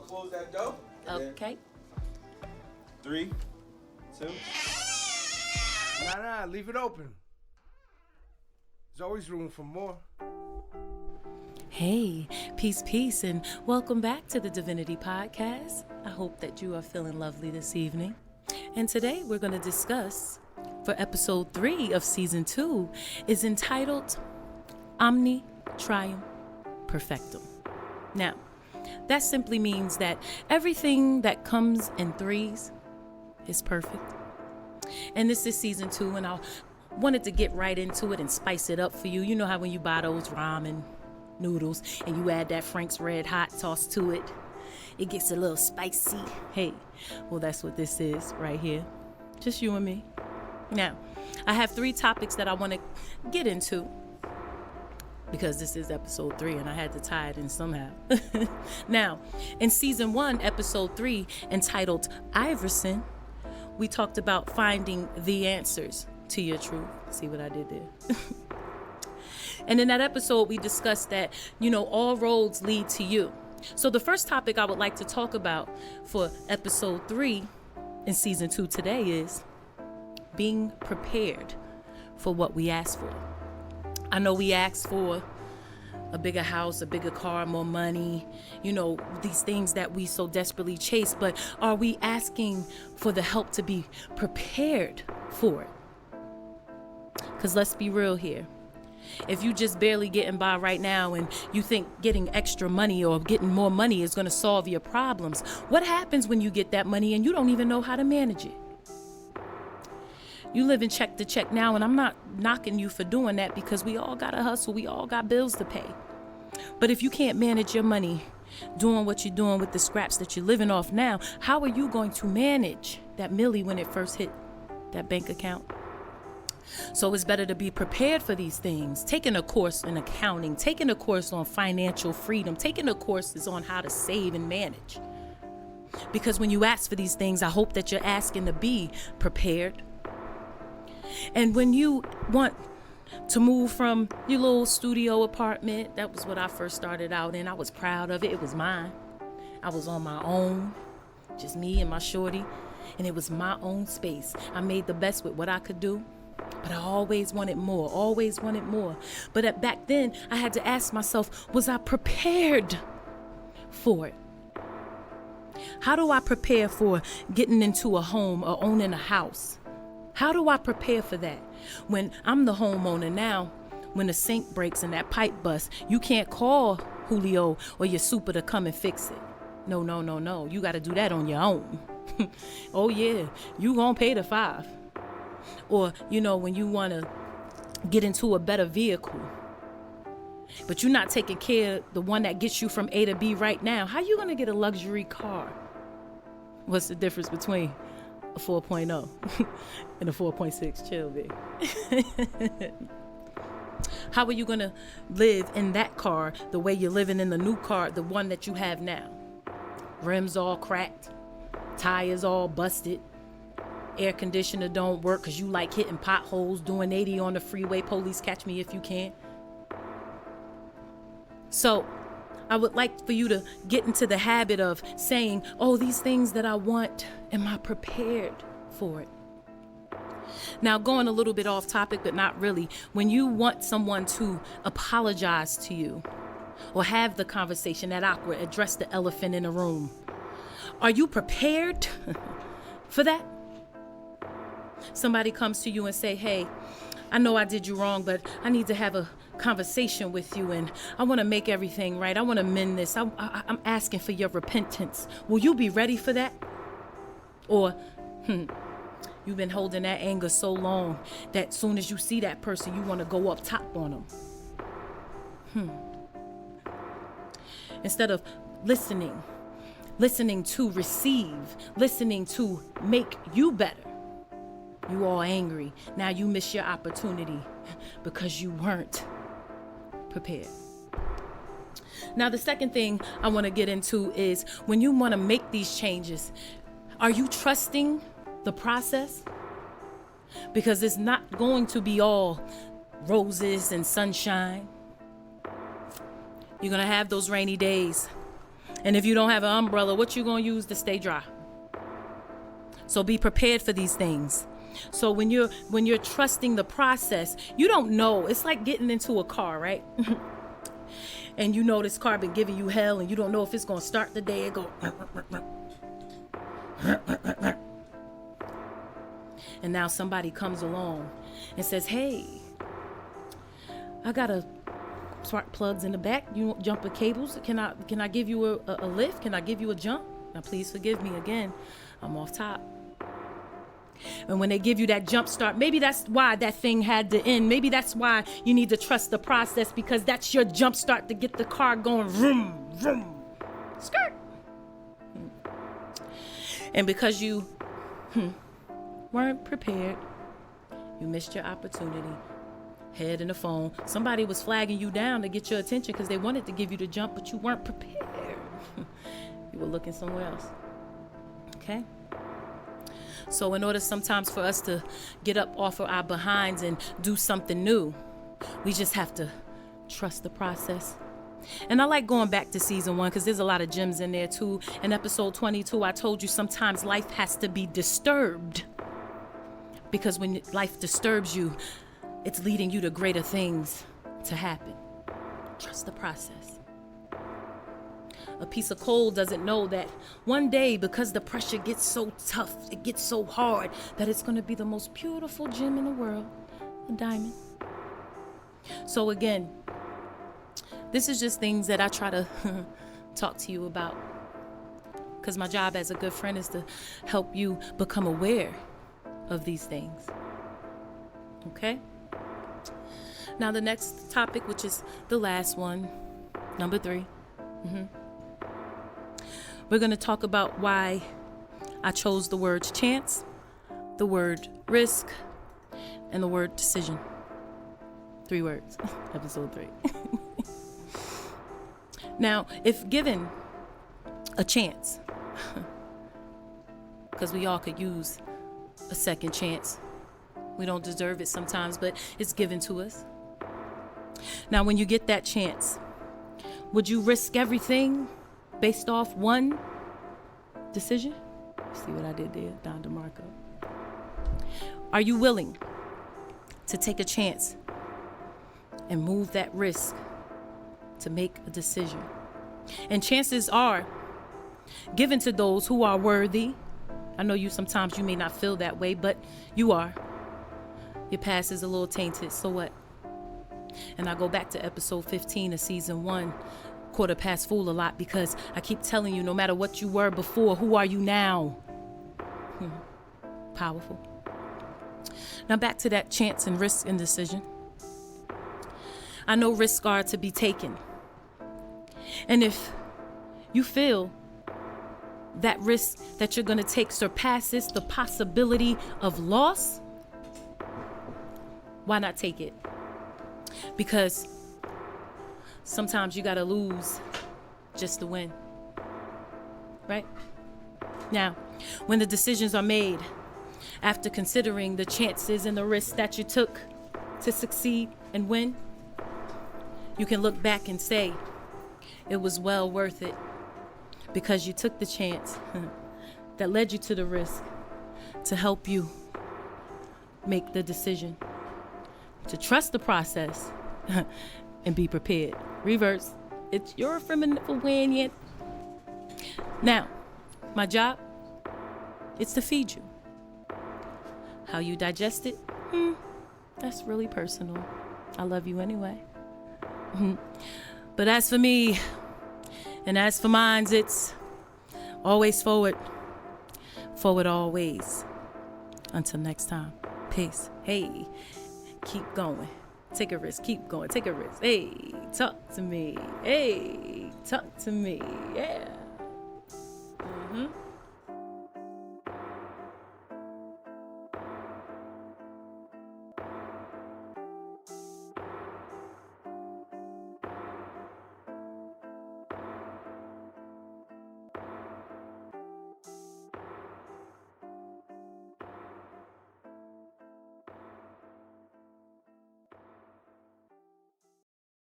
close that door. Okay. 3, 2. Nah, leave it open. There's always room for more. Hey, peace, and welcome back to the Divinity Podcast. I hope that you are feeling lovely this evening. And today we're going to discuss, for episode 3 of season 2, is entitled OMNE TRIUM PERFECTUM. Now, that simply means that everything that comes in threes is perfect. And this is season 2, and I wanted to get right into it and spice it up for you. You know how when you buy those ramen noodles and you add that Frank's Red Hot sauce to it, it gets a little spicy. Hey, well, that's what this is right here. Just you and me. Now, I have 3 topics that I want to get into because this is episode 3 and I had to tie it in somehow. Now, in season 1, episode 3, entitled Iverson, we talked about finding the answers to your truth. See what I did there? And in that episode, we discussed that, all roads lead to you. So the first topic I would like to talk about for episode 3 in season 2 today is being prepared for what we ask for. I know we ask for a bigger house, a bigger car, more money, these things that we so desperately chase, but are we asking for the help to be prepared for it? Because let's be real here. If you just barely getting by right now and you think getting extra money or getting more money is going to solve your problems, what happens when you get that money and you don't even know how to manage it? You live in check to check now, and I'm not knocking you for doing that because we all got to hustle. We all got bills to pay. But if you can't manage your money doing what you're doing with the scraps that you're living off now, how are you going to manage that milli when it first hit that bank account? So it's better to be prepared for these things. Taking a course in accounting, taking a course on financial freedom, taking a course on how to save and manage. Because when you ask for these things, I hope that you're asking to be prepared. And when you want to move from your little studio apartment, that was what I first started out in. I was proud of it. It was mine. I was on my own, just me and my shorty, and it was my own space. I made the best with what I could do. But I always wanted more, But back then, I had to ask myself, was I prepared for it? How do I prepare for getting into a home or owning a house? How do I prepare for that? When I'm the homeowner now, when the sink breaks and that pipe busts, you can't call Julio or your super to come and fix it. No. You got to do that on your own. Oh, yeah, you gonna pay the $5. Or, when you want to get into a better vehicle, but you're not taking care of the one that gets you from A to B right now, how you going to get a luxury car? What's the difference between a 4.0 and a 4.6? Chill, babe. How are you going to live in that car the way you're living in the new car, the one that you have now? Rims all cracked, tires all busted. Air conditioner don't work because you like hitting potholes, doing 80 on the freeway. Police catch me if you can. So I would like for you to get into the habit of saying, these things that I want, am I prepared for it? Now, going a little bit off topic, but not really. When you want someone to apologize to you or have the conversation, that awkward, address the elephant in the room, are you prepared for that? Somebody comes to you and say, hey, I know I did you wrong, but I need to have a conversation with you and I want to make everything right. I want to mend this. I'm asking for your repentance. Will you be ready for that? Or, you've been holding that anger so long that soon as you see that person, you want to go up top on them. Instead of listening to receive, listening to make you better. You all angry. Now you miss your opportunity because you weren't prepared. Now, the second thing I want to get into is when you want to make these changes, are you trusting the process? Because it's not going to be all roses and sunshine. You're going to have those rainy days. And if you don't have an umbrella, what you gonna use to stay dry? So be prepared for these things. So when you're trusting the process, you don't know. It's like getting into a car, right? And you know this car been giving you hell, and you don't know if it's gonna start the day. It go. And now somebody comes along and says, "Hey, I got a spark plugs in the back. You want jumper cables? Can I give you a lift? Can I give you a jump?" Now please forgive me again. I'm off top. And when they give you that jump start, maybe that's why that thing had to end. Maybe that's why you need to trust the process, because that's your jump start to get the car going. Vroom, vroom, skirt. And because you weren't prepared, you missed your opportunity. Head in the phone. Somebody was flagging you down to get your attention because they wanted to give you the jump, but you weren't prepared. You were looking somewhere else. Okay? So in order sometimes for us to get up off of our behinds and do something new, we just have to trust the process. And I like going back to season 1 because there's a lot of gems in there too. In episode 22, I told you sometimes life has to be disturbed, because when life disturbs you, it's leading you to greater things to happen. Trust the process. A piece of coal doesn't know that one day, because the pressure gets so tough, it gets so hard, that it's going to be the most beautiful gem in the world, a diamond. So again, this is just things that I try to talk to you about, because my job as a good friend is to help you become aware of these things. Okay? Now the next topic, which is the last one, number 3. We're going to talk about why I chose the words chance, the word risk, and the word decision. 3 words. Episode 3. Now, if given a chance, because we all could use a second chance. We don't deserve it sometimes, but it's given to us. Now, when you get that chance, would you risk everything based off one decision? See what I did there, Don DeMarco? Are you willing to take a chance and move that risk to make a decision? And chances are given to those who are worthy. I know sometimes you may not feel that way, but you are. Your past is a little tainted, so what? And I go back to episode 15 of season 1, quarter past fool a lot, because I keep telling you, no matter what you were before, who are you now? Powerful. Now back to that chance and risk and decision. I know risks are to be taken. And if you feel that risk that you're going to take surpasses the possibility of loss, why not take it? Because sometimes you got to lose just to win. Right? Now, when the decisions are made, after considering the chances and the risks that you took to succeed and win, you can look back and say, it was well worth it, because you took the chance that led you to the risk to help you make the decision to trust the process and be prepared. Reverse. It's your affirmative win yet. Now, my job, it's to feed you. How you digest it, that's really personal. I love you anyway. But as for me, and as for mine, it's always forward. Forward always. Until next time. Peace. Hey, keep going. Take a risk. Keep going. Take a risk. Hey, talk to me. Hey, talk to me. Yeah.